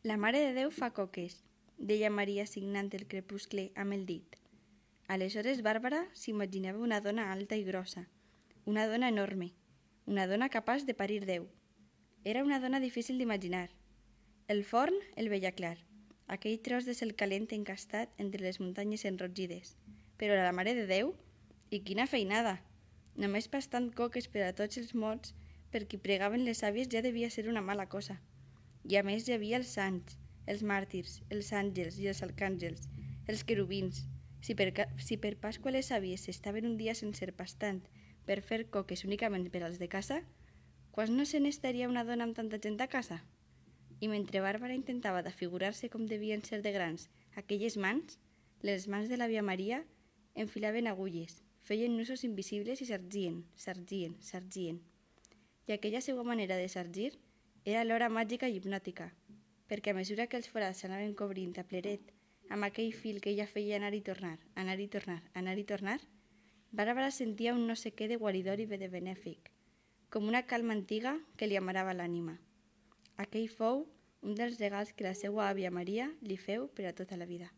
La Mare de Déu fa coques, deia Maria signant el crepuscle amb el dit. Aleshores Bàrbara s'imaginava una dona alta i grossa, una dona enorme, una dona capaç de parir Déu. Era una dona difícil d'imaginar. El forn el veia clar, aquell tros de cel calent encastat entre les muntanyes enrogides. Però la Mare de Déu, i quina feinada! Només pastant coques per a tots els mots per qui pregaven les àvies ja devia ser una mala cosa. I a més hi havia els sants, els màrtirs, els àngels i els arcàngels, els querubins. Si per Pasqua les àvies estaven un dia sencer pastant per fer coques únicament per als de casa, quants no se n'estaria una dona amb tanta gent a casa? I mentre Bàrbara intentava d'afigurar-se com devien ser de grans aquelles mans, les mans de l'àvia Maria enfilaven agulles, feien nusos invisibles i sargien. I aquella seva manera de sargir era alhora màgica i hipnòtica, perquè a mesura que els forats s'anaven cobrint a pleret amb aquell fil que ella feia anar i tornar, Bàrbara sentia un no sé què de guaridor i de benèfic, com una calma antiga que li amarava l'ànima. Aquell fou un dels regals que la seva àvia Maria li feu per a tota la vida.